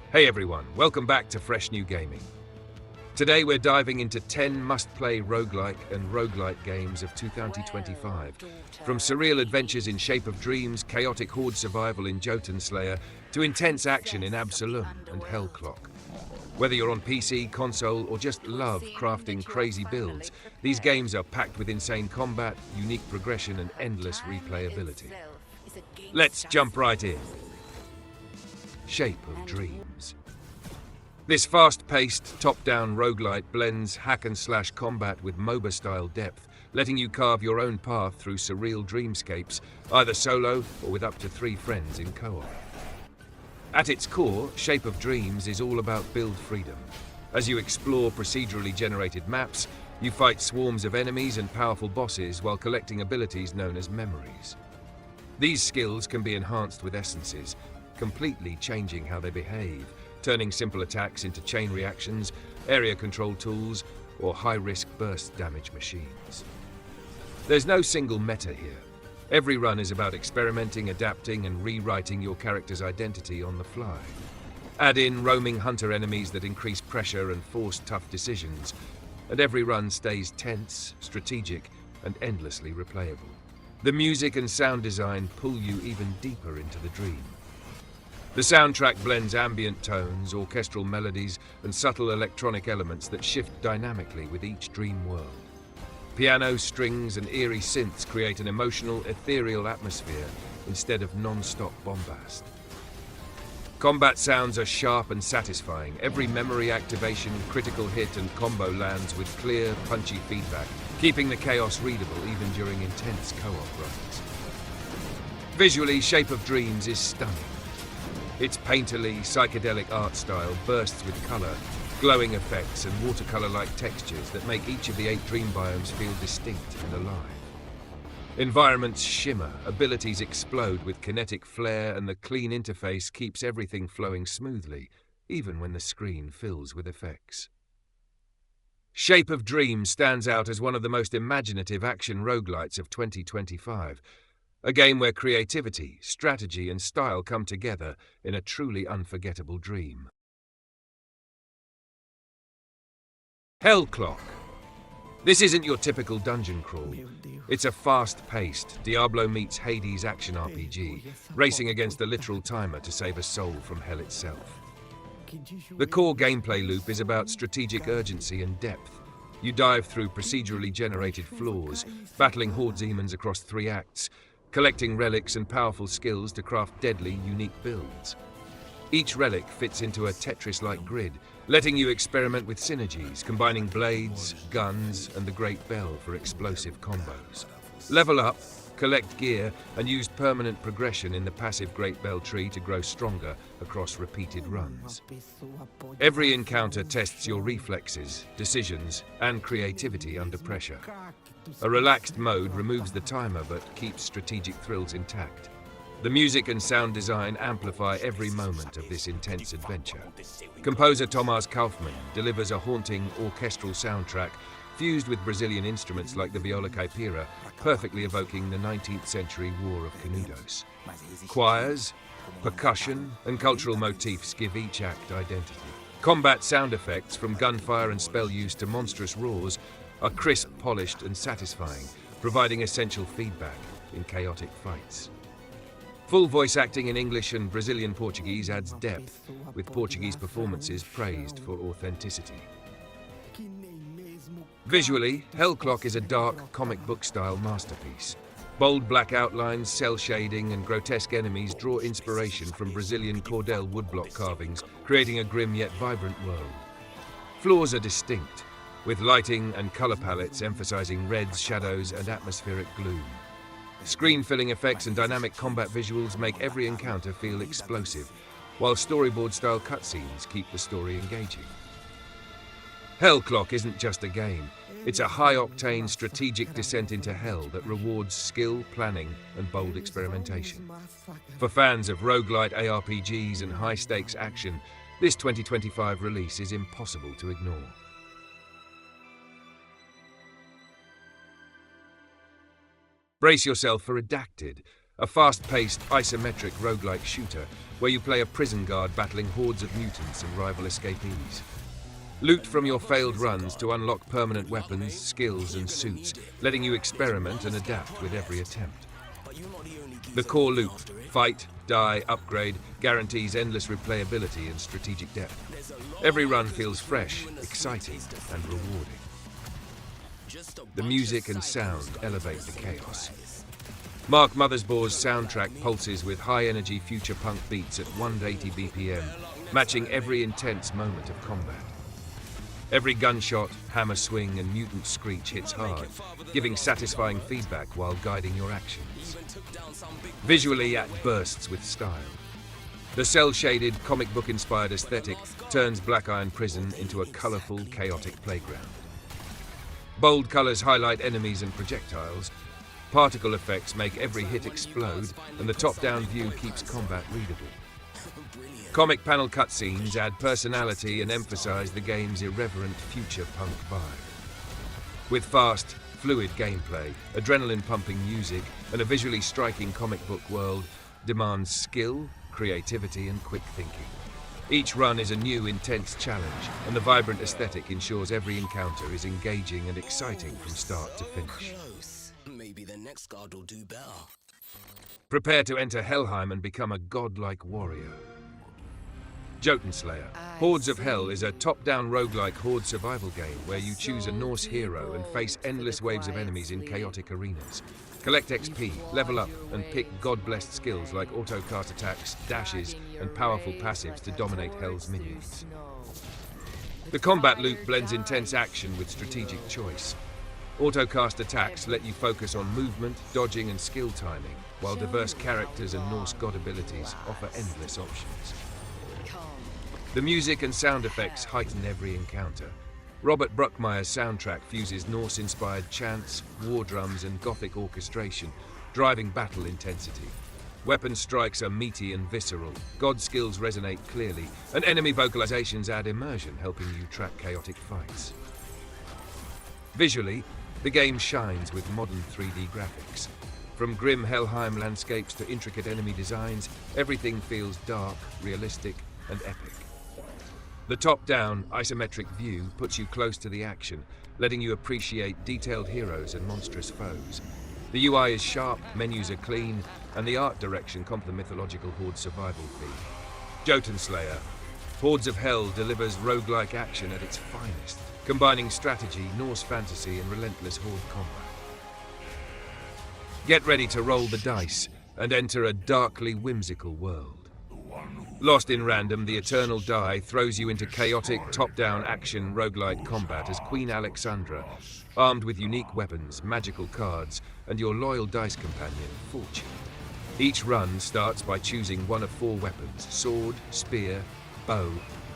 Hey everyone, welcome back to Fresh New Gaming. Today we're diving into 10 must-play roguelike and roguelite games of 2025. From surreal adventures in Shape of Dreams, chaotic horde survival in Jottunslayer, to intense action in Absolum and Hel. Whether you're on PC, console, or just love crafting crazy builds, these games are packed with insane combat, unique progression, and endless replayability. Let's jump right in. Shape of Dreams. This fast-paced, top-down roguelite blends hack-and-slash combat with MOBA-style depth, letting you carve your own path through surreal dreamscapes, either solo or with up to 3 friends in co-op. At its core, Shape of Dreams is all about build freedom. As you explore procedurally generated maps, you fight swarms of enemies and powerful bosses while collecting abilities known as memories. These skills can be enhanced with essences, completely changing how they behave, turning simple attacks into chain reactions, area control tools, or high-risk burst damage machines. There's no single meta here. Every run is about experimenting, adapting, and rewriting your character's identity on the fly. Add in roaming hunter enemies that increase pressure and force tough decisions, and every run stays tense, strategic, and endlessly replayable. The music and sound design pull you even deeper into the dream. The soundtrack blends ambient tones, orchestral melodies, and subtle electronic elements that shift dynamically with each dream world. Piano, strings, and eerie synths create an emotional, ethereal atmosphere instead of non-stop bombast. Combat sounds are sharp and satisfying. Every memory activation, critical hit, and combo lands with clear, punchy feedback, keeping the chaos readable even during intense co-op runs. Visually, Shape of Dreams is stunning. Its painterly, psychedelic art style bursts with color, glowing effects, and watercolor-like textures that make each of the 8 dream biomes feel distinct and alive. Environments shimmer, abilities explode with kinetic flair, and the clean interface keeps everything flowing smoothly, even when the screen fills with effects. Shape of Dreams stands out as one of the most imaginative action roguelites of 2025. A game where creativity, strategy, and style come together in a truly unforgettable dream. Hel. This isn't your typical dungeon crawl. It's a fast-paced, Diablo meets Hades action RPG, racing against a literal timer to save a soul from hell itself. The core gameplay loop is about strategic urgency and depth. You dive through procedurally generated floors, battling horde demons across 3 acts, collecting relics and powerful skills to craft deadly, unique builds. Each relic fits into a Tetris-like grid, letting you experiment with synergies, combining blades, guns, and the Great Bell for explosive combos. Level up, collect gear, and use permanent progression in the passive Great Bell tree to grow stronger across repeated runs. Every encounter tests your reflexes, decisions, and creativity under pressure. A relaxed mode removes the timer but keeps strategic thrills intact. The music and sound design amplify every moment of this intense adventure. Composer Thomas Kaufmann delivers a haunting orchestral soundtrack fused with Brazilian instruments like the viola caipira, perfectly evoking the 19th century War of Canudos. Choirs, percussion, and cultural motifs give each act identity. Combat sound effects, from gunfire and spell use to monstrous roars, are crisp, polished, and satisfying, providing essential feedback in chaotic fights. Full voice acting in English and Brazilian Portuguese adds depth, with Portuguese performances praised for authenticity. Visually, Hel. Is a dark, comic book-style masterpiece. Bold black outlines, cel shading, and grotesque enemies draw inspiration from Brazilian cordel woodblock carvings, creating a grim yet vibrant world. Floors are distinct, with lighting and color palettes emphasizing reds, shadows, and atmospheric gloom. Screen-filling effects and dynamic combat visuals make every encounter feel explosive, while storyboard-style cutscenes keep the story engaging. Hel. Isn't just a game. It's a high-octane strategic descent into hell that rewards skill, planning, and bold experimentation. For fans of roguelite ARPGs and high-stakes action, this 2025 release is impossible to ignore. Brace yourself for REDACTED, a fast-paced, isometric roguelike shooter where you play a prison guard battling hordes of mutants and rival escapees. Loot from your failed runs to unlock permanent weapons, skills, and suits, letting you experiment and adapt with every attempt. The core loop, fight, die, upgrade, guarantees endless replayability and strategic depth. Every run feels fresh, exciting, and rewarding. The music and sound elevate the chaos. Mark Mothersbaugh's soundtrack pulses with high-energy future punk beats at 180 BPM, matching every intense moment of combat. Every gunshot, hammer swing, and mutant screech hits hard, giving satisfying feedback while guiding your actions. Visually, it bursts with style. The cel-shaded, comic book-inspired aesthetic turns Black Iron Prison into a colorful, chaotic playground. Bold colors highlight enemies and projectiles. Particle effects make every hit explode, and the top-down view keeps combat readable. Comic panel cutscenes add personality and emphasize the game's irreverent future punk vibe. With fast, fluid gameplay, adrenaline-pumping music, and a visually striking comic book world, demands skill, creativity, and quick thinking. Each run is a new, intense challenge, and the vibrant aesthetic ensures every encounter is engaging and exciting from start to finish. Maybe the next guard will do better. Prepare to enter Helheim and become a godlike warrior. Jottunslayer, Hordes of Hel is a top-down roguelike horde survival game where you choose a Norse hero and face endless waves of enemies in chaotic arenas. Collect XP, level up, and pick god-blessed skills like auto-cast attacks, dashes, and powerful passives to dominate Hel's minions. The combat loop blends intense action with strategic choice. Auto-cast attacks let you focus on movement, dodging, and skill timing, while diverse characters and Norse god abilities offer endless options. The music and sound effects heighten every encounter. Robert Bruckmeyer's soundtrack fuses Norse-inspired chants, war drums, and gothic orchestration, driving battle intensity. Weapon strikes are meaty and visceral, god skills resonate clearly, and enemy vocalizations add immersion, helping you track chaotic fights. Visually, the game shines with modern 3D graphics. From grim Helheim landscapes to intricate enemy designs, everything feels dark, realistic, and epic. The top-down, isometric view puts you close to the action, letting you appreciate detailed heroes and monstrous foes. The UI is sharp, menus are clean, and the art direction complements the mythological horde survival theme. Jottunslayer, Hordes of Hel delivers roguelike action at its finest, combining strategy, Norse fantasy, and relentless horde combat. Get ready to roll the dice and enter a darkly whimsical world. Lost in random, the Eternal Die throws you into chaotic, top-down action roguelite combat as Queen Alexandra, armed with unique weapons, magical cards, and your loyal dice companion, Fortune. Each run starts by choosing one of 4 weapons: sword, spear, bow,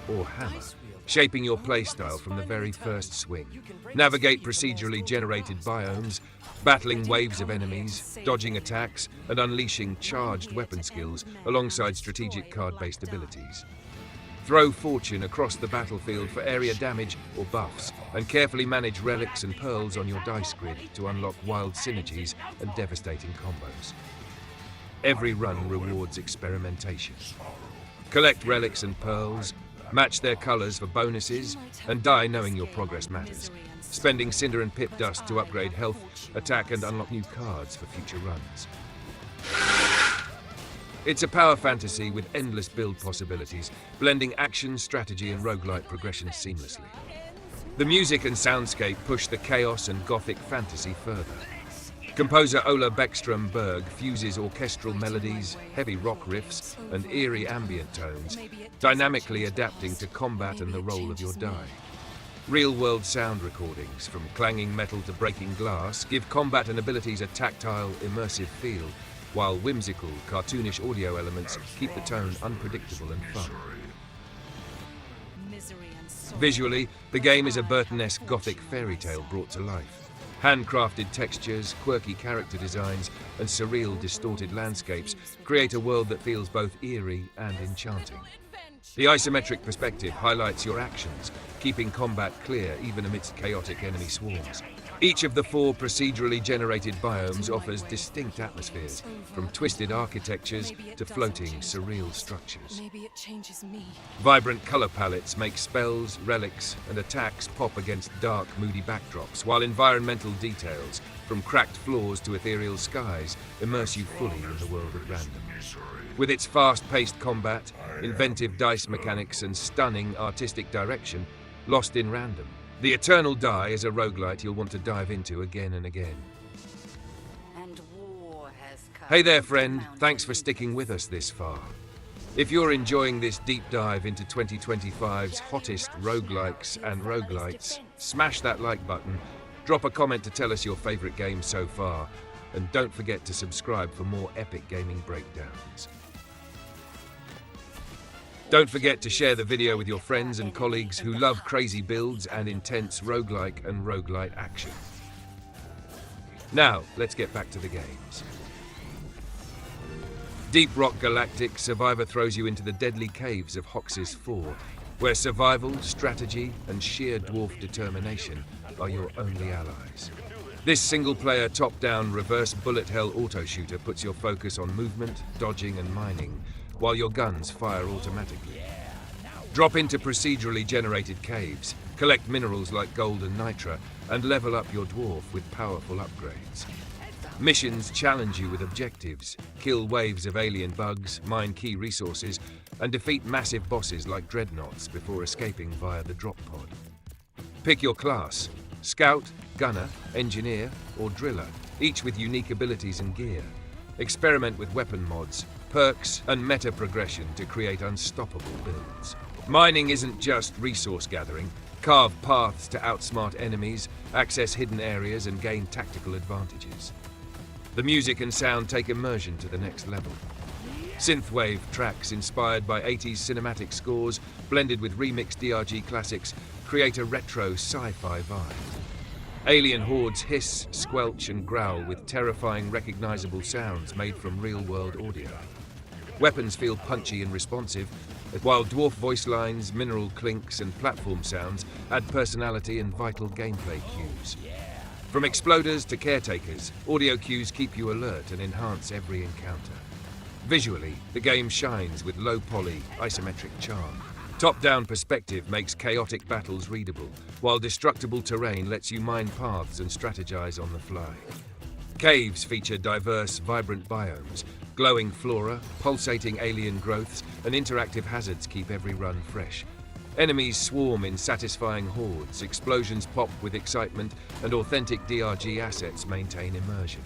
or hammer, shaping your playstyle from the very first swing. Navigate procedurally generated biomes, battling waves of enemies, dodging attacks, and unleashing charged weapon skills alongside strategic card-based abilities. Throw Fortune across the battlefield for area damage or buffs, and carefully manage relics and pearls on your dice grid to unlock wild synergies and devastating combos. Every run rewards experimentation. Collect relics and pearls, match their colors for bonuses, and die knowing your progress matters, spending Cinder and Pip Dust to upgrade health, attack, and unlock new cards for future runs. It's a power fantasy with endless build possibilities, blending action, strategy, and roguelite progression seamlessly. The music and soundscape push the chaos and gothic fantasy further. Composer Ola Beckström-Berg fuses orchestral melodies, heavy rock riffs, and eerie ambient tones, dynamically adapting to combat and the roll of your die. Real-world sound recordings, from clanging metal to breaking glass, give combat and abilities a tactile, immersive feel, while whimsical, cartoonish audio elements keep the tone unpredictable and fun. Visually, the game is a Burton-esque gothic fairy tale brought to life. Handcrafted textures, quirky character designs, and surreal, distorted landscapes create a world that feels both eerie and enchanting. The isometric perspective highlights your actions, keeping combat clear even amidst chaotic enemy swarms. Each of the 4 procedurally generated biomes offers distinct atmospheres, from twisted architectures to floating, surreal structures. Maybe it changes me. Vibrant color palettes make spells, relics, and attacks pop against dark, moody backdrops, while environmental details, from cracked floors to ethereal skies, immerse you fully in the world at random. With its fast-paced combat, inventive dice mechanics, and stunning artistic direction, Lost in Random, The Eternal Die is a roguelite you'll want to dive into again and again. And war has come. Hey there, friend. Thanks for sticking with us this far. If you're enjoying this deep dive into 2025's hottest roguelikes and roguelites, smash that like button, drop a comment to tell us your favorite game so far, and don't forget to subscribe for more epic gaming breakdowns. Don't forget to share the video with your friends and colleagues who love crazy builds and intense roguelike and roguelite action. Now, let's get back to the games. Deep Rock Galactic, Survivor throws you into the deadly caves of Hox's 4, where survival, strategy, and sheer dwarf determination are your only allies. This single-player top-down reverse bullet hell auto-shooter puts your focus on movement, dodging, and mining, while your guns fire automatically. Drop into procedurally generated caves, collect minerals like gold and nitra, and level up your dwarf with powerful upgrades. Missions challenge you with objectives, kill waves of alien bugs, mine key resources, and defeat massive bosses like dreadnoughts before escaping via the drop pod. Pick your class: scout, gunner, engineer, or driller, each with unique abilities and gear. Experiment with weapon mods, perks, and meta progression to create unstoppable builds. Mining isn't just resource gathering. Carve paths to outsmart enemies, access hidden areas, and gain tactical advantages. The music and sound take immersion to the next level. Synthwave tracks inspired by 80s cinematic scores, blended with remixed DRG classics, create a retro sci-fi vibe. Alien hordes hiss, squelch, and growl with terrifying, recognizable sounds made from real-world audio. Weapons feel punchy and responsive, while dwarf voice lines, mineral clinks, and platform sounds add personality and vital gameplay cues. From exploders to caretakers, audio cues keep you alert and enhance every encounter. Visually, the game shines with low-poly, isometric charm. Top-down perspective makes chaotic battles readable, while destructible terrain lets you mine paths and strategize on the fly. Caves feature diverse, vibrant biomes. Glowing flora, pulsating alien growths, and interactive hazards keep every run fresh. Enemies swarm in satisfying hordes, explosions pop with excitement, and authentic DRG assets maintain immersion.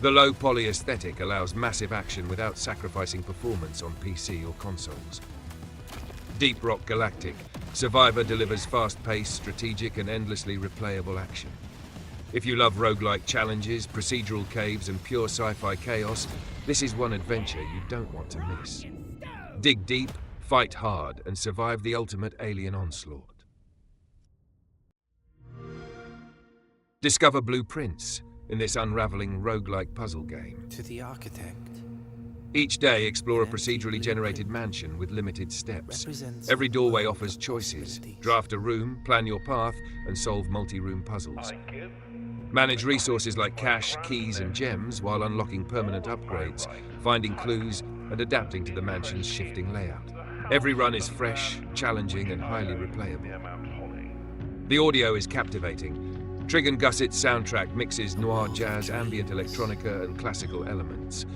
The low-poly aesthetic allows massive action without sacrificing performance on PC or consoles. Deep Rock Galactic, Survivor delivers fast-paced, strategic, and endlessly replayable action. If you love roguelike challenges, procedural caves, and pure sci-fi chaos, this is one adventure you don't want to miss. Dig deep, fight hard, and survive the ultimate alien onslaught. Discover blueprints in this unraveling roguelike puzzle game. To the architect. Each day, explore a procedurally generated mansion with limited steps. Every doorway offers choices. Draft a room, plan your path, and solve multi-room puzzles. Manage resources like cash, keys, and gems while unlocking permanent upgrades, finding clues, and adapting to the mansion's shifting layout. Every run is fresh, challenging, and highly replayable. The audio is captivating. Trig and Gusset's soundtrack mixes noir jazz, ambient electronica, and classical elements,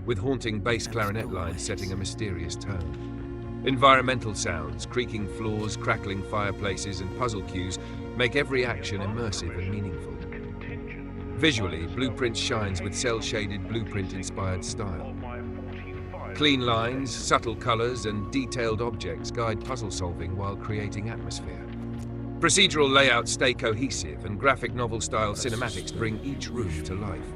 with haunting bass clarinet lines setting a mysterious tone. Environmental sounds, creaking floors, crackling fireplaces, and puzzle cues make every action immersive and meaningful. Visually, Blueprint shines with cel-shaded, blueprint-inspired style. Clean lines, subtle colors, and detailed objects guide puzzle solving while creating atmosphere. Procedural layouts stay cohesive, and graphic novel-style cinematics bring each room to life.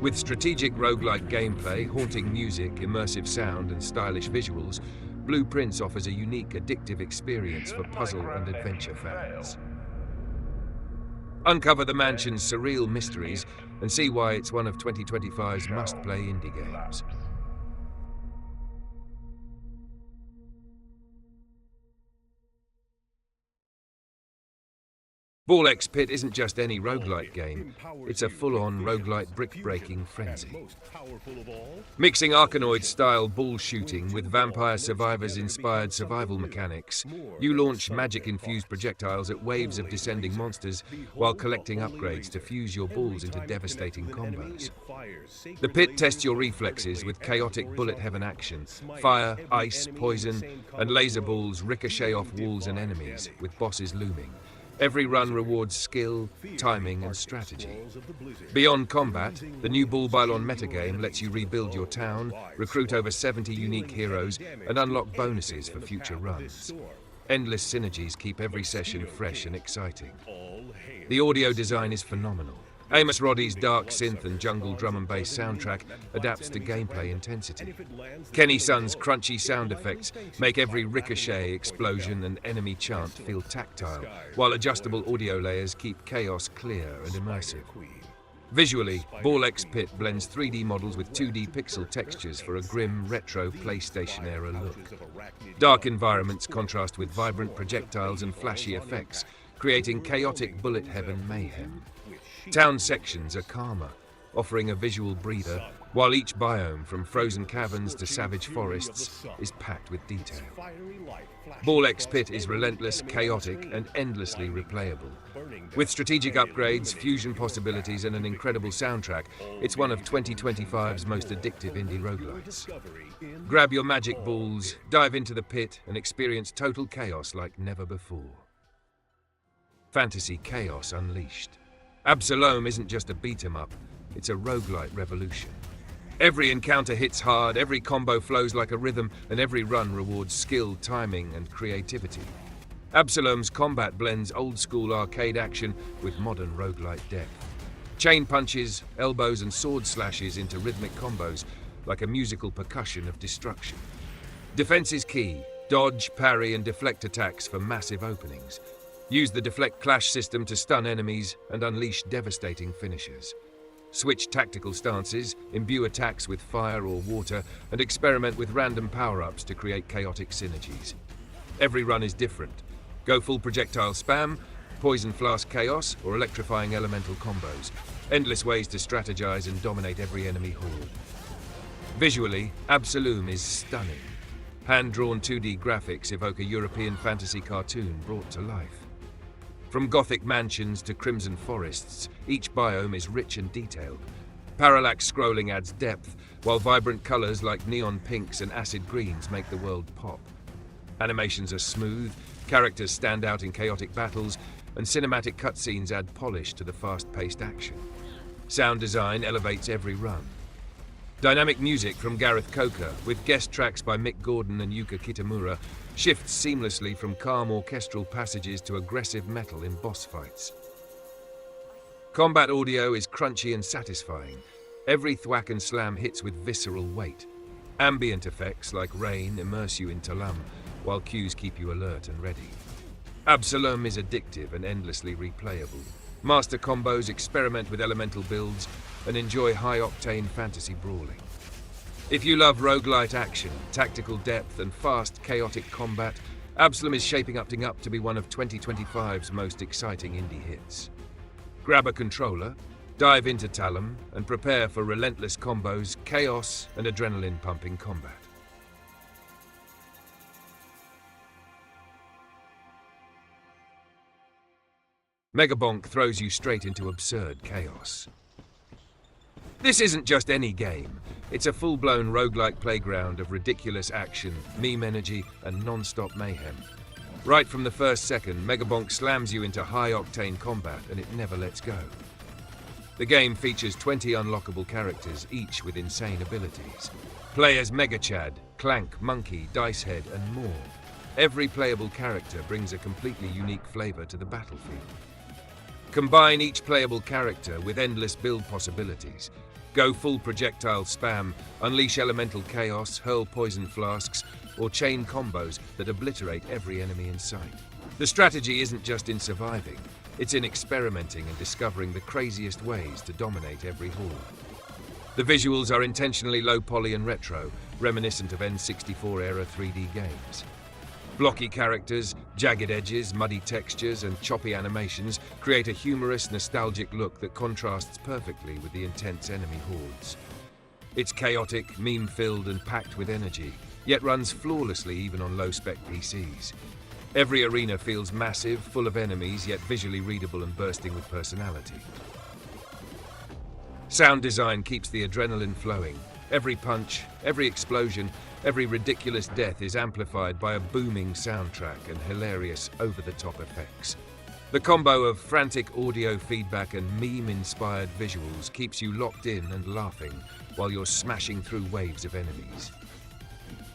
With strategic roguelike gameplay, haunting music, immersive sound, and stylish visuals, Blueprints offers a unique, addictive experience for puzzle and adventure fans. Uncover the mansion's surreal mysteries and see why it's one of 2025's must-play indie games. Roguelikes Pit isn't just any roguelite game, it's a full-on roguelite brick-breaking frenzy. Mixing Arkanoid-style ball shooting with Vampire Survivors-inspired survival mechanics, you launch magic-infused projectiles at waves of descending monsters while collecting upgrades to fuse your balls into devastating combos. The pit tests your reflexes with chaotic bullet heaven action. Fire, ice, poison, and laser balls ricochet off walls and enemies, with bosses looming. Every run rewards skill, timing, and strategy. Beyond combat, the new Ball Bylon metagame lets you rebuild your town, recruit over 70 unique heroes, and unlock bonuses for future runs. Endless synergies keep every session fresh and exciting. The audio design is phenomenal. Amos Roddy's dark synth and jungle drum and bass soundtrack adapts to gameplay intensity. Kenny Sun's crunchy sound effects make every ricochet, explosion, and enemy chant feel tactile, while adjustable audio layers keep chaos clear and immersive. Visually, Roguelikes Pit blends 3D models with 2D pixel textures for a grim, retro PlayStation-era look. Dark environments contrast with vibrant projectiles and flashy effects, creating chaotic bullet heaven mayhem. Town sections are calmer, offering a visual breather, while each biome, from frozen caverns to savage forests, is packed with detail. Roguelikes Pit is relentless, chaotic, and endlessly replayable. With strategic upgrades, fusion possibilities, and an incredible soundtrack, it's one of 2025's most addictive indie roguelites. Grab your magic balls, dive into the pit, and experience total chaos like never before. Fantasy chaos unleashed. Absolum isn't just a beat-em-up, it's a roguelite revolution. Every encounter hits hard, every combo flows like a rhythm, and every run rewards skill, timing, and creativity. Absolum's combat blends old-school arcade action with modern roguelite depth. Chain punches, elbows, and sword slashes into rhythmic combos, like a musical percussion of destruction. Defense is key. Dodge, parry, and deflect attacks for massive openings. Use the deflect clash system to stun enemies and unleash devastating finishers. Switch tactical stances, imbue attacks with fire or water, and experiment with random power-ups to create chaotic synergies. Every run is different. Go full projectile spam, poison flask chaos, or electrifying elemental combos. Endless ways to strategize and dominate every enemy horde. Visually, Absolum is stunning. Hand-drawn 2D graphics evoke a European fantasy cartoon brought to life. From gothic mansions to crimson forests, each biome is rich and detailed. Parallax scrolling adds depth, while vibrant colors like neon pinks and acid greens make the world pop. Animations are smooth, characters stand out in chaotic battles, and cinematic cutscenes add polish to the fast-paced action. Sound design elevates every run. Dynamic music from Gareth Coker, with guest tracks by Mick Gordon and Yuka Kitamura, shifts seamlessly from calm orchestral passages to aggressive metal in boss fights. Combat audio is crunchy and satisfying. Every thwack and slam hits with visceral weight. Ambient effects like rain immerse you in Talam, while cues keep you alert and ready. Absolum is addictive and endlessly replayable. Master combos, experiment with elemental builds, and enjoy high-octane fantasy brawling. If you love roguelite action, tactical depth, and fast, chaotic combat, Absolum is shaping up to be one of 2025's most exciting indie hits. Grab a controller, dive into Talam, and prepare for relentless combos, chaos, and adrenaline-pumping combat. Megabonk throws you straight into absurd chaos. This isn't just any game. It's a full-blown roguelike playground of ridiculous action, meme energy, and non-stop mayhem. Right from the first second, Megabonk slams you into high-octane combat, and it never lets go. The game features 20 unlockable characters, each with insane abilities. Play as Megachad, Clank, Monkey, Dicehead, and more. Every playable character brings a completely unique flavor to the battlefield. Combine each playable character with endless build possibilities. Go full projectile spam, unleash elemental chaos, hurl poison flasks, or chain combos that obliterate every enemy in sight. The strategy isn't just in surviving, it's in experimenting and discovering the craziest ways to dominate every horde. The visuals are intentionally low poly and retro, reminiscent of N64-era 3D games. Blocky characters, jagged edges, muddy textures, and choppy animations create a humorous, nostalgic look that contrasts perfectly with the intense enemy hordes. It's chaotic, meme-filled, and packed with energy, yet runs flawlessly even on low-spec PCs. Every arena feels massive, full of enemies, yet visually readable and bursting with personality. Sound design keeps the adrenaline flowing. Every punch, every explosion, every ridiculous death is amplified by a booming soundtrack and hilarious over-the-top effects. The combo of frantic audio feedback and meme-inspired visuals keeps you locked in and laughing while you're smashing through waves of enemies.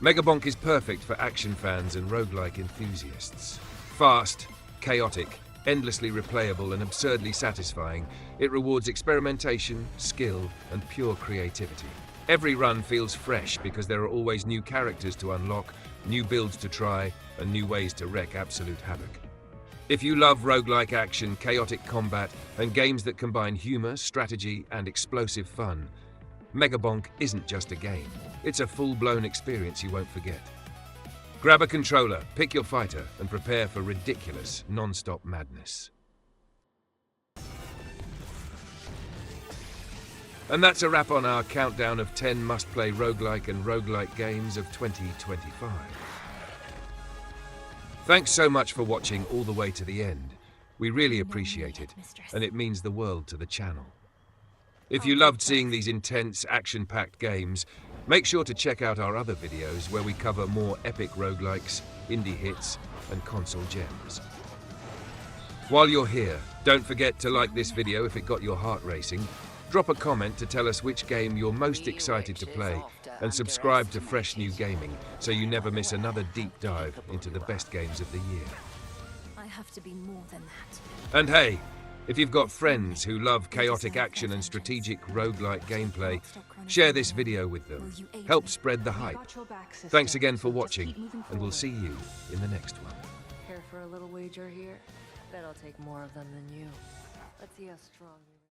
Megabonk is perfect for action fans and roguelike enthusiasts. Fast, chaotic, endlessly replayable, and absurdly satisfying, it rewards experimentation, skill, and pure creativity. Every run feels fresh because there are always new characters to unlock, new builds to try, and new ways to wreak absolute havoc. If you love roguelike action, chaotic combat, and games that combine humor, strategy, and explosive fun, Megabonk isn't just a game. It's a full-blown experience you won't forget. Grab a controller, pick your fighter, and prepare for ridiculous, non-stop madness. And that's a wrap on our countdown of 10 must-play roguelike and roguelite games of 2025. Thanks so much for watching all the way to the end. We really appreciate it, and it means the world to the channel. If you loved seeing these intense, action-packed games, make sure to check out our other videos where we cover more epic roguelikes, indie hits, and console gems. While you're here, don't forget to like this video if it got your heart racing, drop a comment to tell us which game you're most excited to play, and subscribe to Fresh New Gaming so you never miss another deep dive into the best games of the year. I have to be more than that. And hey, if you've got friends who love chaotic action and strategic roguelike gameplay, share this video with them. Help spread the hype. Thanks again for watching, and we'll see you in the next one. Care for a little wager here? Bet I'll take more of them than you. Let's see how strong you are.